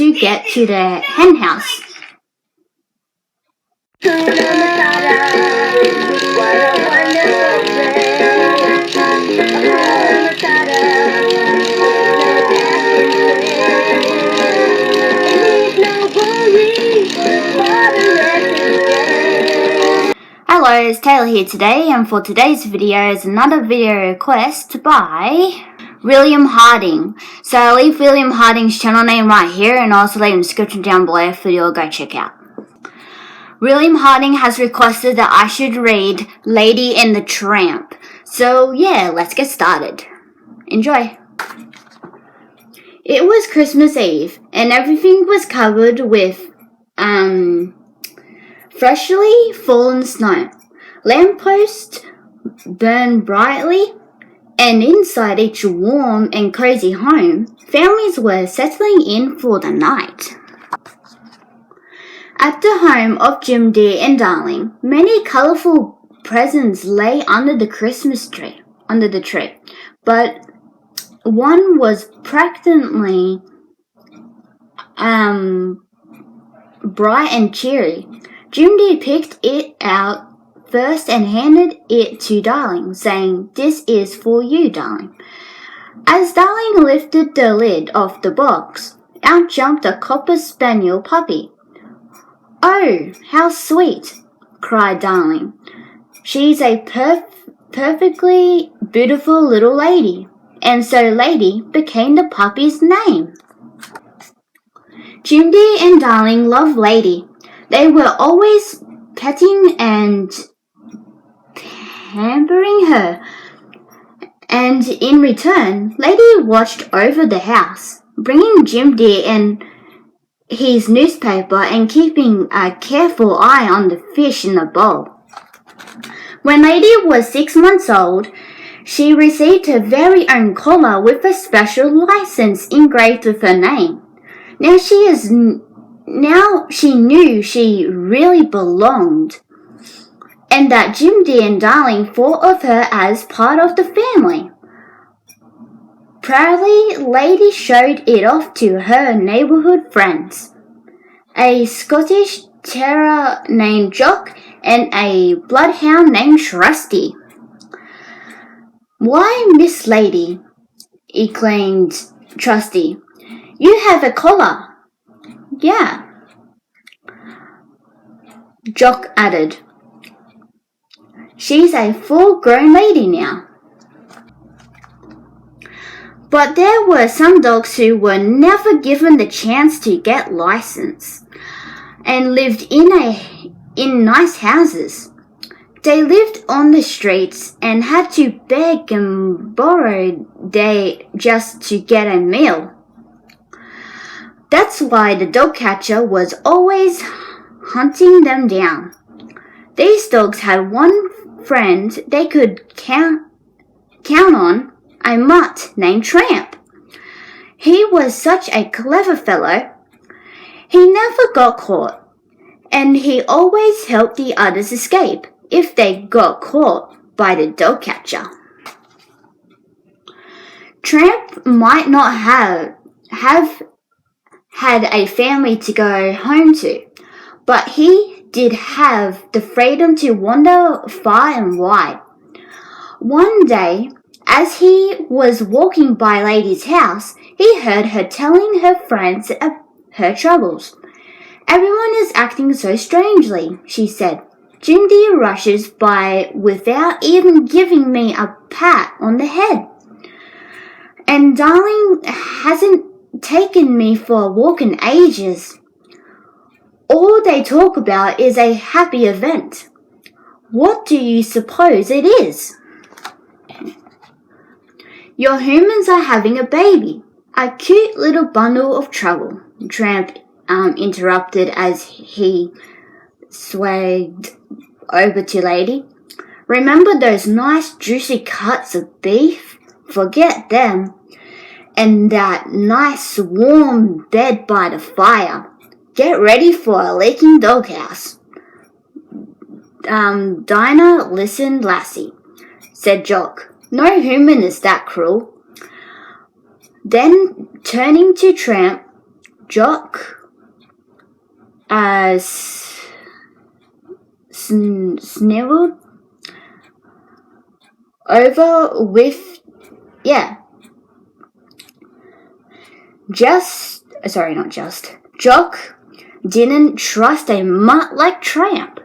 to get to the hen house. Hello, it's Taylor here today, and for today's video is another video request by William Harding. So I'll leave William Harding's channel name right here and also leave in the description down below for you all go check out. William Harding has requested that I should read Lady and the Tramp. So yeah, let's get started. Enjoy. It was Christmas Eve and everything was covered with freshly fallen snow. Lampposts burned brightly, and inside each warm and cozy home, families were settling in for the night. At the home of Jim Dear and Darling, many colourful presents lay under the tree, but one was practically bright and cheery. Jim Dear picked it out first and handed it to Darling, saying, "This is for you, Darling." As Darling lifted the lid off the box, out jumped a Copper Spaniel puppy. "Oh, how sweet!" cried Darling. "She's a perfectly beautiful little lady." And so Lady became the puppy's name. Jim Dear and Darling loved Lady. They were always petting and pampering her, and in return, Lady watched over the house, bringing Jim Dear and his newspaper and keeping a careful eye on the fish in the bowl. When Lady was 6 months old, she received her very own collar with a special license engraved with her name. Now she knew she really belonged, and that Jim Dear and Darling thought of her as part of the family. Proudly, Lady showed it off to her neighbourhood friends, a Scottish terrier named Jock and a bloodhound named Trusty. "Why, Miss Lady," exclaimed Trusty, "you have a collar." "Yeah," Jock added. "She's a full-grown lady now." But there were some dogs who were never given the chance to get license and lived in nice houses. They lived on the streets and had to beg and borrow just to get a meal. That's why the dog catcher was always hunting them down. These dogs had one friend they could count on, a mutt named Tramp. He was such a clever fellow. He never got caught, and he always helped the others escape if they got caught by the dog catcher. Tramp might not have had a family to go home to, but he did have the freedom to wander far and wide. One day, as he was walking by Lady's house, he heard her telling her friends of her troubles. "Everyone is acting so strangely," she said. "Jim Dear rushes by without even giving me a pat on the head. And Darling hasn't taken me for a walk in ages. All they talk about is a happy event. What do you suppose it is?" "Your humans are having a baby, a cute little bundle of trouble," Tramp interrupted as he swagged over to Lady. "Remember those nice juicy cuts of beef? Forget them. And that nice warm bed by the fire. Get ready for a leaking doghouse." "Dinah, listen, lassie," said Jock. "No human is that cruel." Then, turning to Tramp, Jock snivelled over with, Jock didn't trust a mutt like Tramp.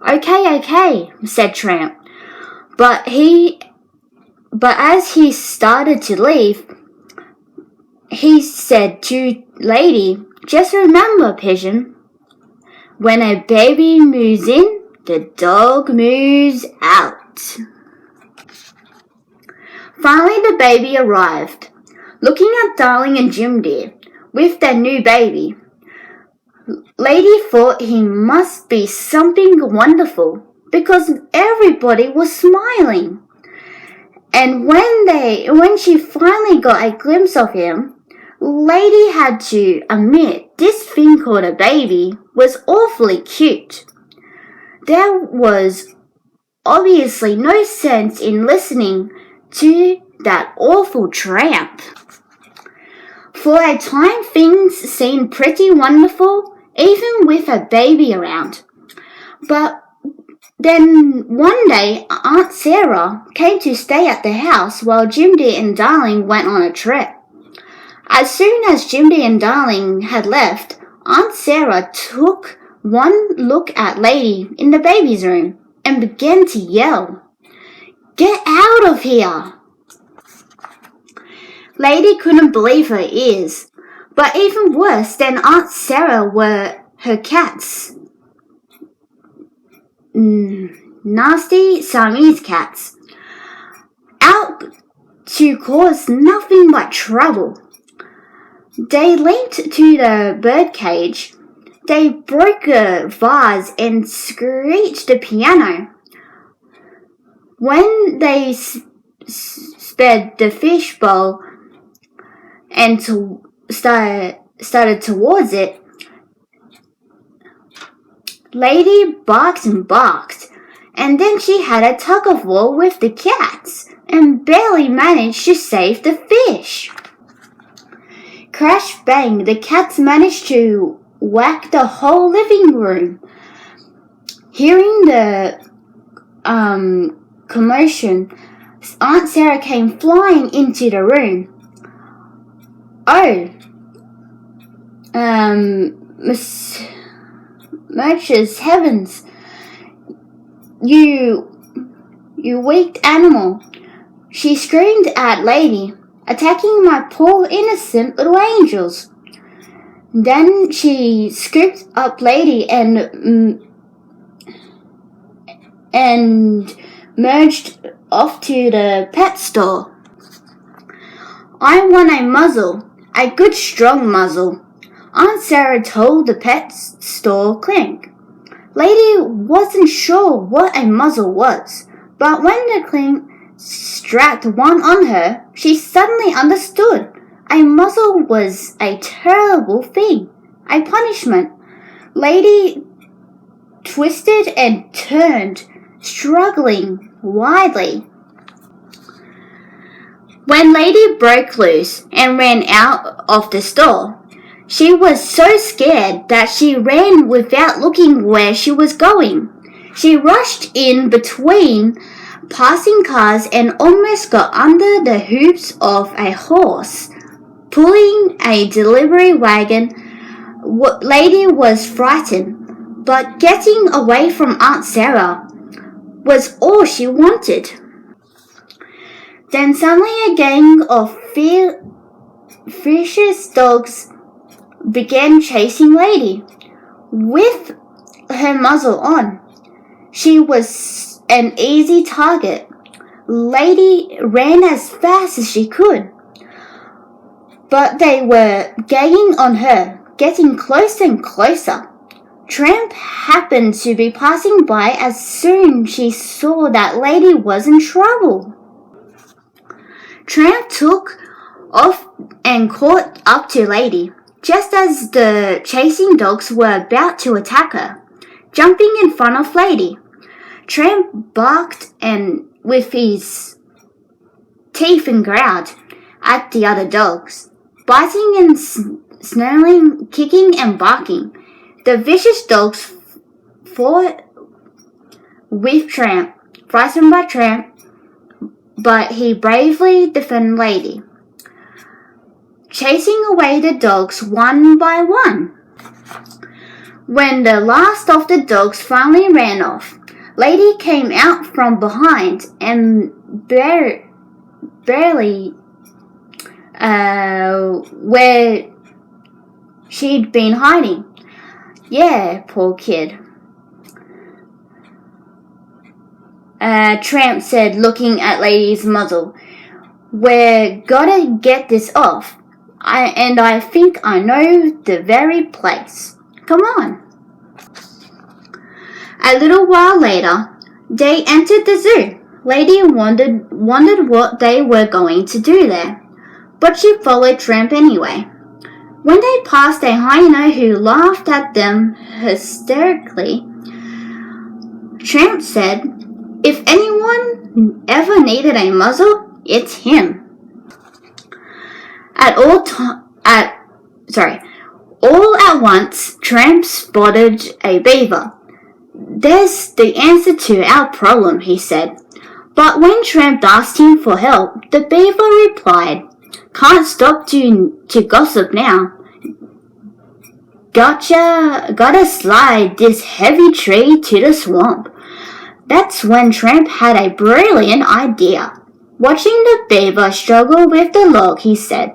Okay, said Tramp. But as he started to leave, he said to Lady, just remember, Pigeon, when a baby moves in, the dog moves out. Finally, the baby arrived. Looking at Darling and Jim Dear with their new baby, Lady thought he must be something wonderful because everybody was smiling. And when she finally got a glimpse of him, Lady had to admit this thing called a baby was awfully cute. There was obviously no sense in listening to that awful Tramp. For a time things seemed pretty wonderful, even with a baby around. But then one day Aunt Sarah came to stay at the house while Jim Dear and Darling went on a trip. As soon as Jim Dear and Darling had left, Aunt Sarah took one look at Lady in the baby's room and began to yell, "Get out of here!" Lady couldn't believe her ears, but even worse than Aunt Sarah were her cats. Nasty Siamese cats, out to cause nothing but trouble. They leaped to the birdcage, they broke a vase and screeched the piano. When they sped the fish bowl and started towards it, Lady barked and barked, and then she had a tug-of-war with the cats and barely managed to save the fish. Crash bang, the cats managed to whack the whole living room. Hearing the commotion, Aunt Sarah came flying into the room. "Oh, Merch's heavens, you weak animal," she screamed at Lady, "attacking my poor innocent little angels." Then she scooped up Lady and merged off to the pet store. "I want a muzzle, a good strong muzzle," Aunt Sarah told the pet store clerk. Lady wasn't sure what a muzzle was, but when the clerk strapped one on her, she suddenly understood. A muzzle was a terrible thing, a punishment. Lady twisted and turned, struggling wildly. When Lady broke loose and ran out of the store, she was so scared that she ran without looking where she was going. She rushed in between passing cars and almost got under the hooves of a horse. Pulling a delivery wagon, Lady was frightened, but getting away from Aunt Sarah was all she wanted. Then suddenly a gang of vicious dogs began chasing Lady. With her muzzle on, she was an easy target. Lady ran as fast as she could, but they were gaining on her, getting closer and closer. Tramp happened to be passing by as soon as she saw that Lady was in trouble. Tramp took off and caught up to Lady, just as the chasing dogs were about to attack her, jumping in front of Lady. Tramp barked and with his teeth and growled at the other dogs, biting and snarling, kicking and barking. The vicious dogs fought with Tramp, frightened by Tramp, but he bravely defended Lady, chasing away the dogs one by one. When the last of the dogs finally ran off, Lady came out from behind and barely where she'd been hiding. Yeah, poor kid. Tramp said, looking at Lady's muzzle. We're gotta get this off. I think I know the very place. Come on. A little while later, they entered the zoo. Lady wondered what they were going to do there, but she followed Tramp anyway. When they passed a hyena who laughed at them hysterically, Tramp said, if anyone ever needed a muzzle, it's him. All at once, Tramp spotted a beaver. There's the answer to our problem, he said. But when Tramp asked him for help, the beaver replied, can't stop to gossip now. Gotta slide this heavy tree to the swamp. That's when Tramp had a brilliant idea. Watching the beaver struggle with the log, he said,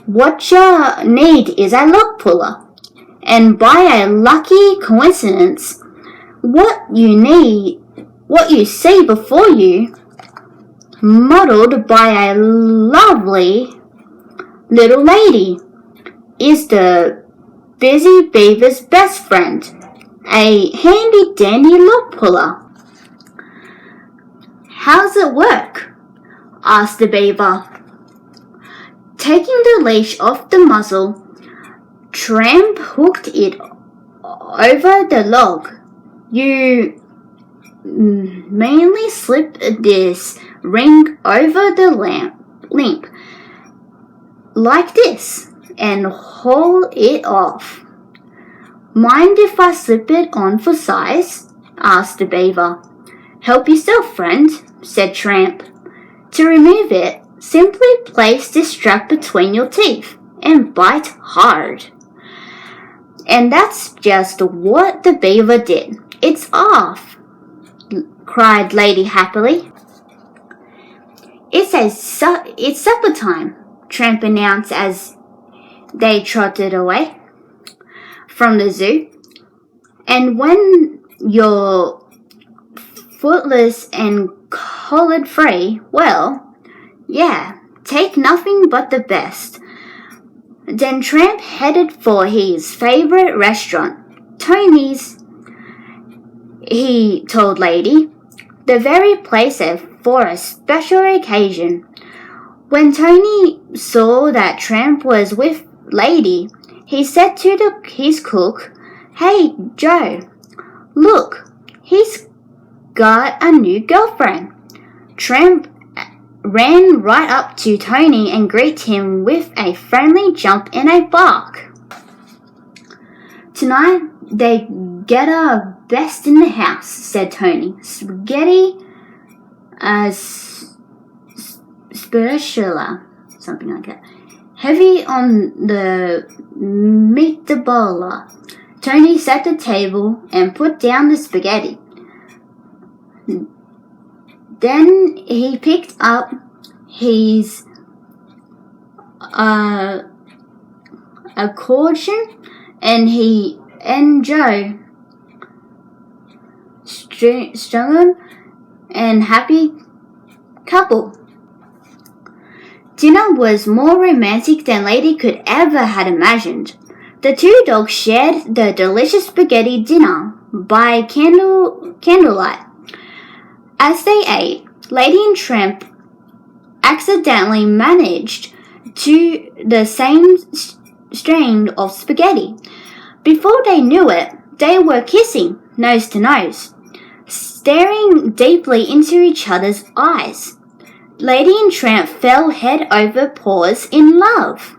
what you need is a log puller. And by a lucky coincidence, what you see before you, modeled by a lovely little lady, is the busy beaver's best friend, a handy-dandy log puller. How's it work? Asked the beaver. Taking the leash off the muzzle, Tramp hooked it over the log. You mainly slip this ring over the limb, like this, and haul it off. Mind if I slip it on for size? Asked the beaver. Help yourself, friend, said Tramp. To remove it, simply place this strap between your teeth and bite hard. And that's just what the beaver did. It's off, cried Lady happily. It's supper time, Tramp announced as they trotted away from the zoo. And when you're footless and collared free, well, yeah, take nothing but the best. Then Tramp headed for his favorite restaurant, Tony's. He told Lady, the very place for a special occasion. When Tony saw that Tramp was with Lady, he said to his cook, Hey, Joe, look, he's got a new girlfriend. Tramp ran right up to Tony and greeted him with a friendly jump and a bark. Tonight, they get our best in the house, said Tony. Spaghetti spirituala, something like that. Heavy on the meatballa. Tony set the table and put down the spaghetti. Then he picked up his accordion and Joe strung and happy couple. Dinner was more romantic than Lady could ever had imagined. The two dogs shared the delicious spaghetti dinner by candlelight. As they ate, Lady and Tramp accidentally managed the same strain of spaghetti. Before they knew it, they were kissing, nose to nose, staring deeply into each other's eyes. Lady and Tramp fell head over paws in love.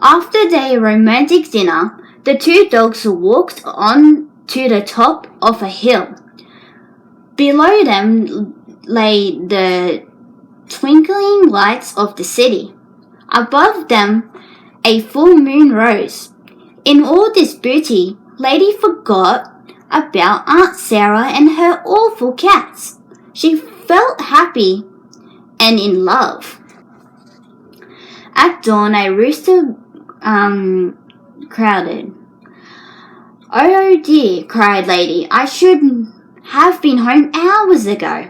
After their romantic dinner, the two dogs walked on to the top of a hill. Below them lay the twinkling lights of the city. Above them, a full moon rose. In all this beauty, Lady forgot about Aunt Sarah and her awful cats. She felt happy and in love. At dawn, a rooster crowed. "Oh dear," cried Lady, "I should have been home hours ago."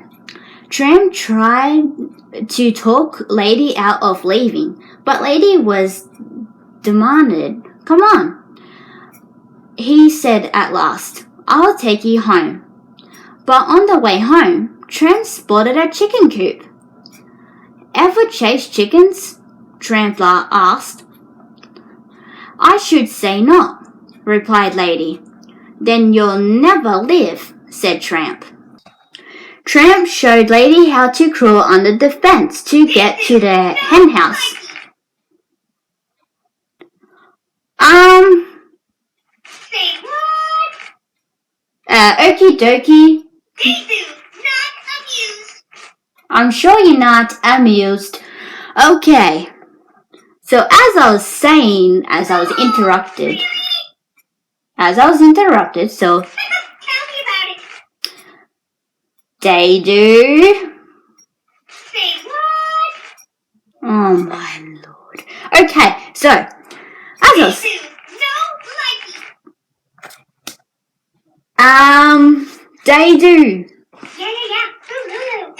Tramp tried to talk Lady out of leaving, but Lady was demanded. "Come on," he said at last. "I'll take you home." But on the way home, Tramp spotted a chicken coop. "Ever chase chickens?" Tramp asked. "I should say not," replied Lady. "Then you'll never live," said Tramp. Tramp showed Lady how to crawl under the fence to get to the hen house. Say what? Okie dokie. Not amused. I'm sure you're not amused. Okay. So as I was saying, as I was interrupted, so Tell me about it. they do. Say what? Oh my lord. Okay, so as I was they do. Yeah.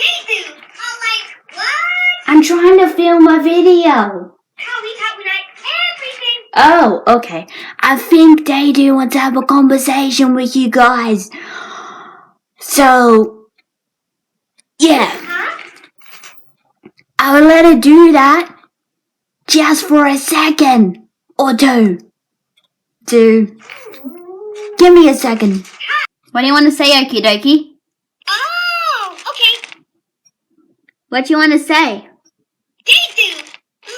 They do. Oh, like what? I'm trying to film a video. How we everything. Oh, okay. I think they do want to have a conversation with you guys. So, yeah. Huh? I will let her do that just for a second or two. Give me a second. What do you want to say, okie dokie? Oh, okay. What do you want to say? They do.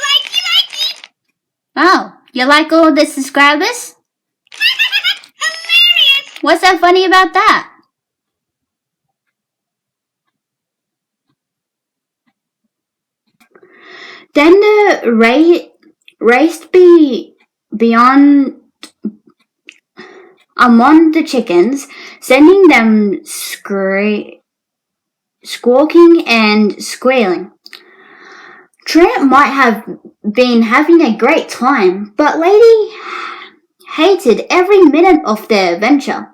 Likey. Oh, you like all the subscribers? Hilarious. What's that funny about that? Then the raced beyond among the chickens, sending them squawking and squealing. Tramp might have been having a great time, but Lady hated every minute of their adventure,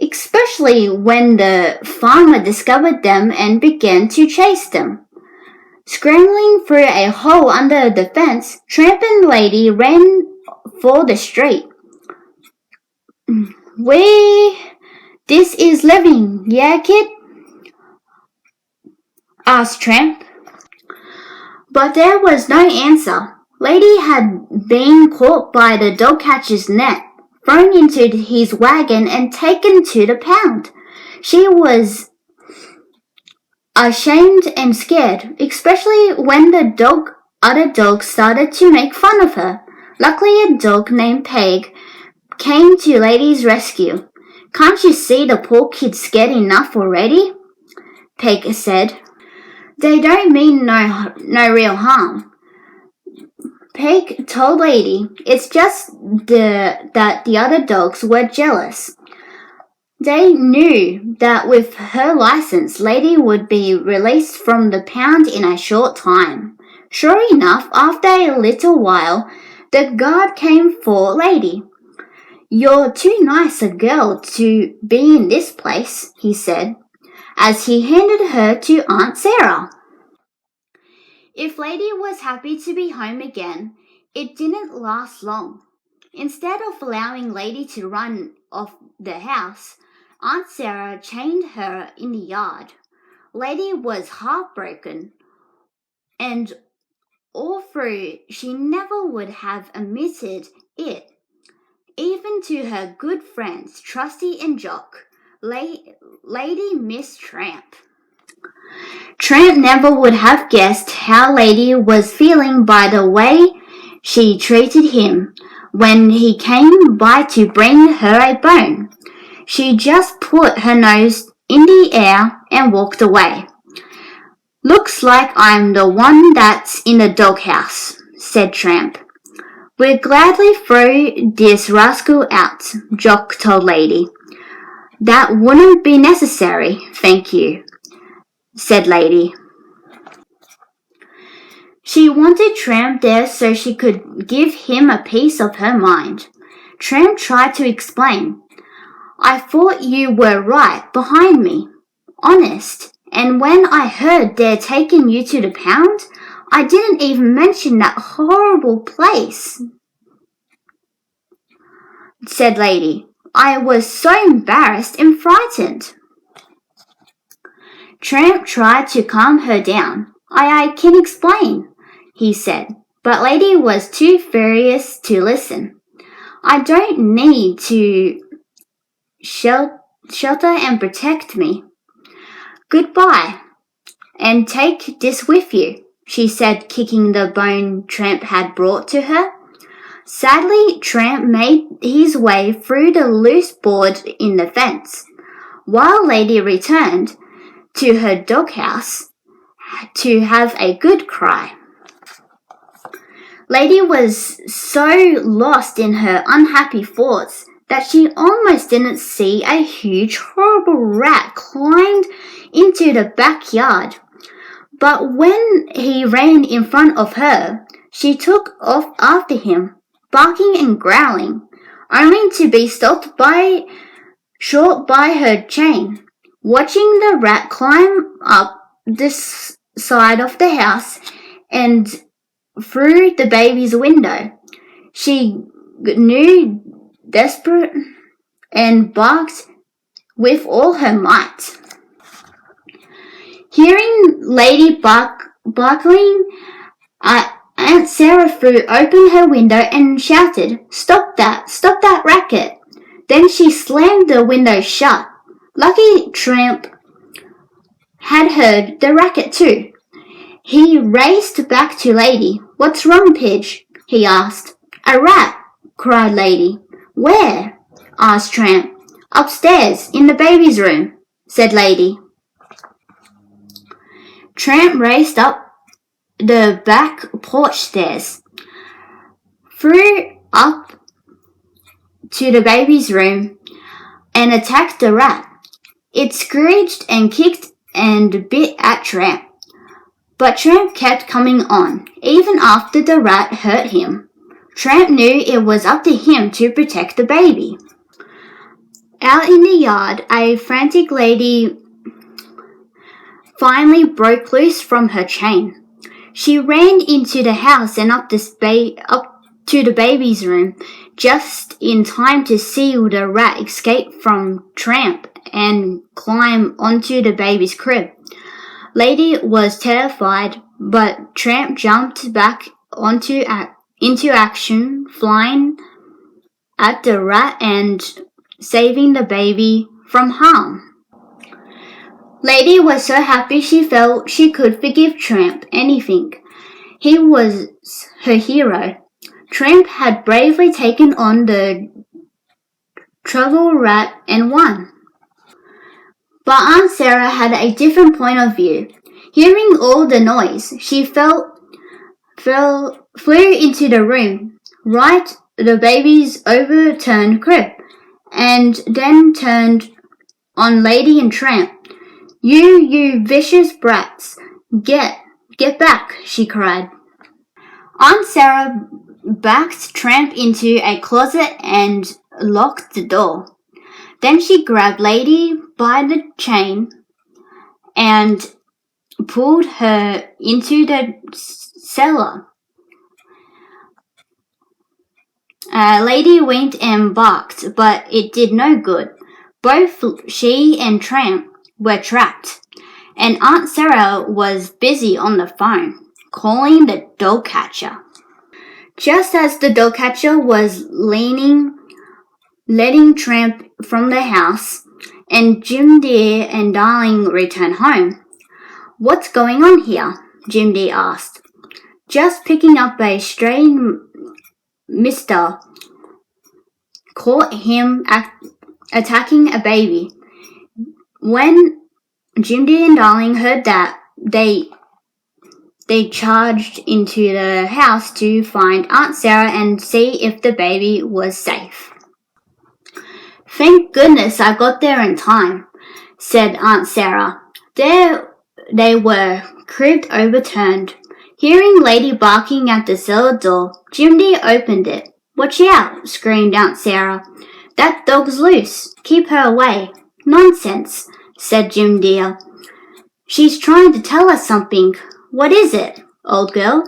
especially when the farmer discovered them and began to chase them. Scrambling through a hole under the fence, Tramp and Lady ran for the street. This is living, yeah, kid?" asked Tramp. But there was no answer. Lady had been caught by the dog catcher's net, thrown into his wagon and taken to the pound. She was ashamed and scared, especially when the other dogs started to make fun of her. Luckily, a dog named Peg came to Lady's rescue. "Can't you see the poor kid's scared enough already?" Peg said. "They don't mean no real harm." Peg told Lady it's just that the other dogs were jealous. They knew that with her license, Lady would be released from the pound in a short time. Sure enough, after a little while, the guard came for Lady. "You're too nice a girl to be in this place," he said, as he handed her to Aunt Sarah. If Lady was happy to be home again, it didn't last long. Instead of allowing Lady to run off the house, Aunt Sarah chained her in the yard. Lady was heartbroken, and although she never would have admitted it, even to her good friends Trusty and Jock, Lady missed Tramp. Tramp never would have guessed how Lady was feeling by the way she treated him when he came by to bring her a bone. She just put her nose in the air and walked away. "Looks like I'm the one that's in the doghouse," said Tramp. "We'd gladly throw this rascal out," Jock told Lady. "That wouldn't be necessary, thank you," said Lady. She wanted Tramp there so she could give him a piece of her mind. Tramp tried to explain. "I thought you were right behind me. Honest. And when I heard they're taking you to the pound, I didn't even mention that horrible place," said Lady. "I was so embarrassed and frightened." Tramp tried to calm her down. I can explain," he said, but Lady was too furious to listen. "I don't need to shelter and protect me. Goodbye, and take this with you," she said, kicking the bone Tramp had brought to her. Sadly, Tramp made his way through the loose board in the fence, while Lady returned to her doghouse to have a good cry. Lady was so lost in her unhappy thoughts that she almost didn't see a huge, horrible rat climbed into the backyard. But when he ran in front of her, she took off after him, barking and growling, only to be stopped short by her chain. Watching the rat climb up the side of the house and through the baby's window, she grew desperate and barked with all her might. Hearing Lady barking, Aunt Sarah threw open her window and shouted, Stop that racket!" Then she slammed the window shut. Lucky Tramp had heard the racket too. He raced back to Lady. "What's wrong, Pidge?" he asked. "A rat," cried Lady. "Where?" asked Tramp. "Upstairs, in the baby's room," said Lady. Tramp raced up the back porch stairs, flew up to the baby's room, and attacked the rat. It screeched and kicked and bit at Tramp. But Tramp kept coming on, even after the rat hurt him. Tramp knew it was up to him to protect the baby. Out in the yard, a frantic Lady finally broke loose from her chain. She ran into the house and up to the baby's room, just in time to see the rat escape from Tramp and climb onto the baby's crib. Lady was terrified, but Tramp jumped back into action, flying at the rat and saving the baby from harm. Lady was so happy she felt she could forgive Tramp anything. He was her hero. Tramp had bravely taken on the trouble rat and won. But Aunt Sarah had a different point of view. Hearing all the noise, she flew into the room, right the baby's overturned crib, and then turned on Lady and Tramp. You vicious brats! Get back!" she cried. Aunt Sarah backed Tramp into a closet and locked the door. Then she grabbed Lady by the chain and pulled her into the cellar. Lady winked and barked, but it did no good. Both she and Tramp were trapped, and Aunt Sarah was busy on the phone, calling the dog catcher. Just as the dog catcher was letting Tramp from the house, and Jim Dear and Darling returned home, "What's going on here?" Jim D asked. "Just picking up a stray mister. Caught him attacking a baby." When Jim D and Darling heard that, they charged into the house to find Aunt Sarah and see if the baby was safe. "Thank goodness I got there in time," said Aunt Sarah. There they were, crib overturned. Hearing Lady barking at the cellar door, Jim D opened it. "Watch out," screamed Aunt Sarah. "That dog's loose. Keep her away." "Nonsense," said Jim Deer. "She's trying to tell us something." "What is it, old girl?"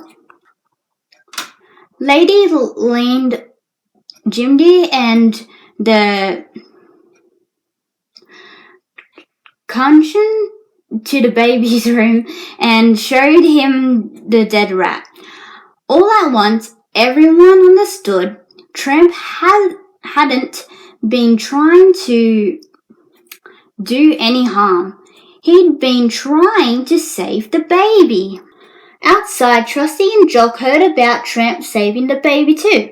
Lady leaned Jim Deer and the cushion to the baby's room and showed him the dead rat. All at once, everyone understood Tramp hadn't been trying to do any harm. He'd been trying to save the baby. Outside, Trusty and Jock heard about Tramp saving the baby too.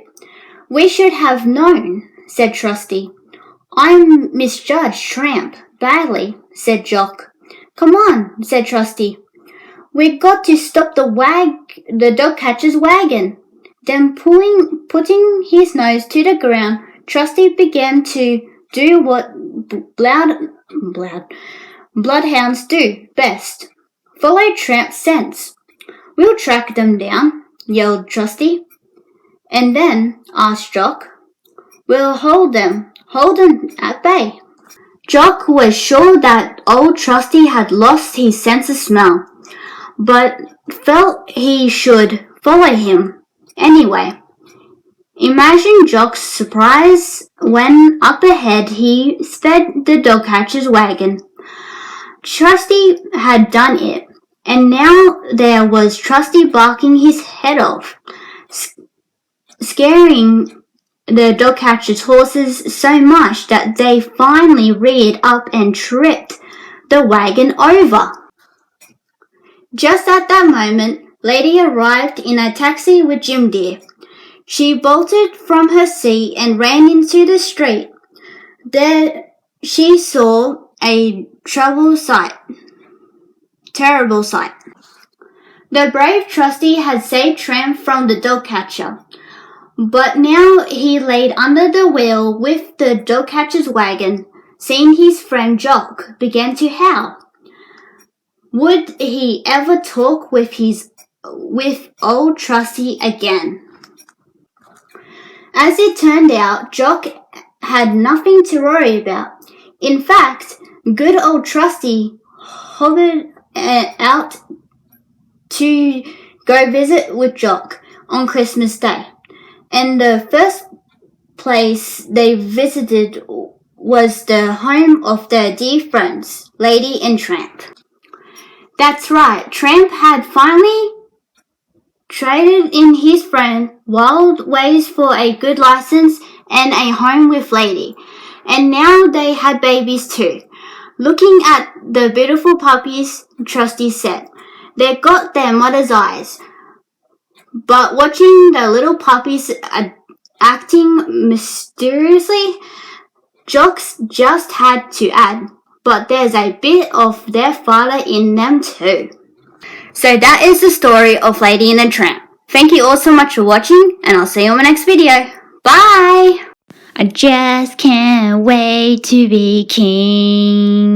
"We should have known," said Trusty. "I misjudged Tramp badly," said Jock. "Come on," said Trusty. "We got to stop the dog catcher's wagon." Then putting his nose to the ground, Trusty began to do what bloodhounds do best. Follow Tramp's scents. "We'll track them down," yelled Trusty. "And then," asked Jock, "we'll hold them at bay." Jock was sure that old Trusty had lost his sense of smell, but felt he should follow him anyway. Imagine Jock's surprise when up ahead he sped the dog catcher's wagon. Trusty had done it, and now there was Trusty barking his head off, scaring the dog catcher's horses so much that they finally reared up and tripped the wagon over. Just at that moment, Lady arrived in a taxi with Jim Deer. She bolted from her seat and ran into the street. There she saw a terrible sight. The brave Trusty had saved Tramp from the dog catcher, but now he laid under the wheel with the dog catcher's wagon. Seeing his friend Jock began to howl. Would he ever talk with old Trusty again? As it turned out, Jock had nothing to worry about. In fact, good old Trusty hovered out to go visit with Jock on Christmas Day. And the first place they visited was the home of their dear friends, Lady and Tramp. That's right, Tramp had finally traded in his friend wild ways for a good license and a home with Lady. And now they had babies too. Looking at the beautiful puppies, Trusty said, "They got their mother's eyes." But watching the little puppies acting mysteriously, Jock just had to add, "But there's a bit of their father in them too." So that is the story of Lady and the Tramp. Thank you all so much for watching, and I'll see you on my next video. Bye! I just can't wait to be king.